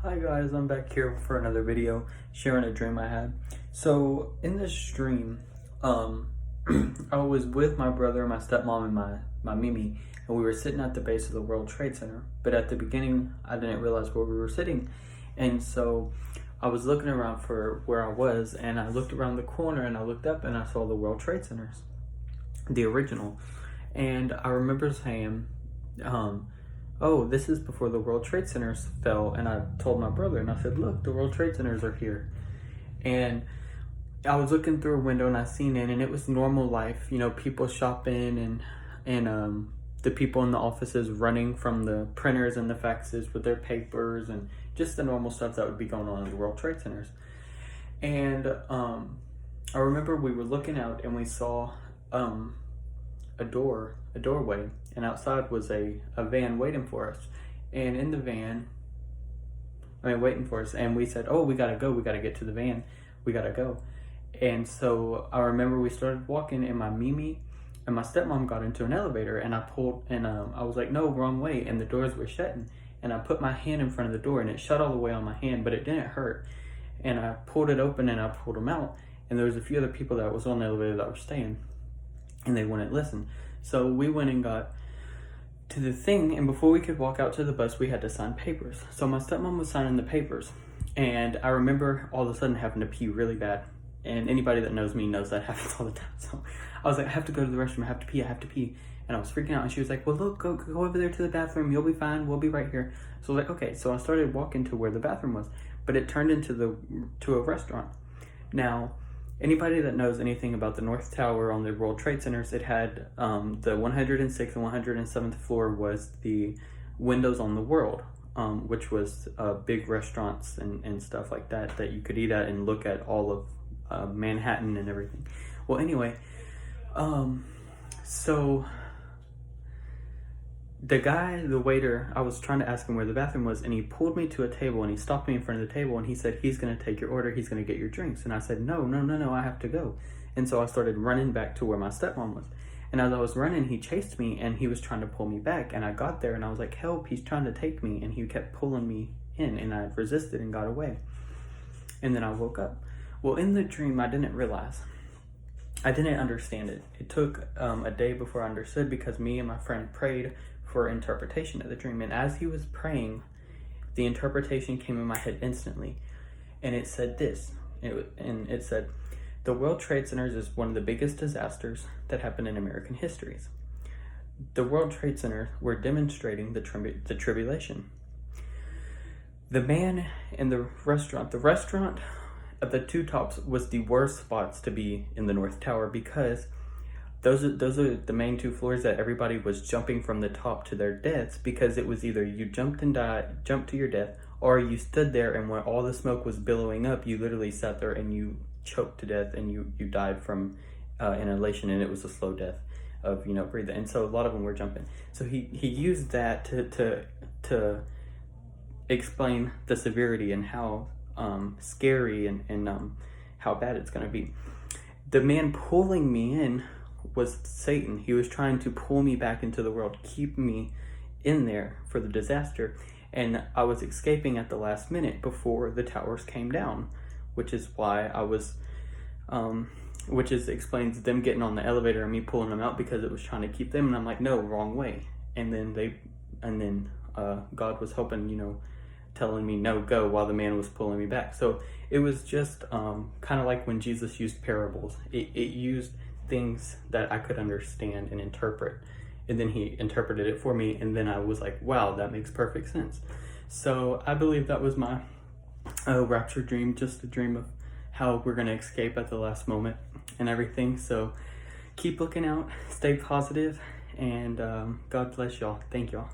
Hi guys, I'm back here for another video sharing a dream I had. So in this dream, I was with my brother, my stepmom, and my Mimi, and we were sitting at the base of the World Trade Center. But at the beginning, I didn't realize where we were sitting, and so I was looking around for where I was, and I looked around the corner and I looked up and I saw the World Trade Centers, the original. And I remember saying, oh, this is before the World Trade Centers fell. And I told my brother, and I said, look, the World Trade Centers are here. And I was looking through a window and I seen it, and it was normal life, you know, people shopping and the people in the offices running from the printers and the faxes with their papers and just the normal stuff that would be going on in the World Trade Centers. And I remember we were looking out and we saw a doorway, and outside was a van waiting for us. And in the van, waiting for us, and we said, oh, we gotta go, we gotta get to the van, we gotta go. And so I remember we started walking, and my Mimi and my stepmom got into an elevator, and I pulled, and I was like, no, wrong way, and the doors were shutting. And I put my hand in front of the door, and it shut all the way on my hand, but it didn't hurt. And I pulled it open, and I pulled them out, and there was a few other people that was on the elevator that were staying, and they wouldn't listen. So we went and got to the thing, and before we could walk out to the bus, we had to sign papers. So my stepmom was signing the papers, and I remember all of a sudden having to pee really bad. And anybody that knows me knows that happens all the time. So I was like, I have to go to the restroom, I have to pee. And I was freaking out, and she was like, well, look, go over there to the bathroom, you'll be fine, we'll be right here. So I was like, okay. So I started walking to where the bathroom was, but it turned into a restaurant. Now, anybody that knows anything about the North Tower on the World Trade Centers, it had the 106th and 107th floor was the windows on the world, which was big restaurants and stuff like that you could eat at and look at all of Manhattan and everything. Well, anyway, so the waiter, I was trying to ask him where the bathroom was, and he pulled me to a table and he stopped me in front of the table and he said, he's going to take your order, he's going to get your drinks. And I said, no, I have to go. And so I started running back to where my stepmom was. And as I was running, he chased me and he was trying to pull me back. And I got there and I was like, help, he's trying to take me. And he kept pulling me in, and I resisted and got away. And then I woke up. Well, in the dream, I didn't realize. I didn't understand it. It took a day before I understood, because me and my friend prayed for interpretation of the dream. And as he was praying, the interpretation came in my head instantly. And it said this. It said, the World Trade Centers is one of the biggest disasters that happened in American histories. The World Trade Center were demonstrating the tribulation. The man in the restaurant at the two tops was the worst spots to be in the North Tower, because those are the main two floors that everybody was jumping from the top to their deaths, because it was either you jumped to your death, or you stood there, and when all the smoke was billowing up, you literally sat there and you choked to death and you died from inhalation, and it was a slow death of breathing. And so a lot of them were jumping. So he used that to explain the severity and how scary and how bad it's going to be. The man pulling me in was Satan. He was trying to pull me back into the world, keep me in there for the disaster. And I was escaping at the last minute before the towers came down, which is why I was explains them getting on the elevator and me pulling them out, because it was trying to keep them. And I'm like, no, wrong way. And then God was helping, telling me no, go, while the man was pulling me back. So it was just kind of like when Jesus used parables. It used things that I could understand and interpret, and then he interpreted it for me, and then I was like, wow, that makes perfect sense. So I believe that was my rapture dream, just a dream of how we're going to escape at the last moment and everything. So keep looking out, stay positive, and God bless y'all. Thank y'all.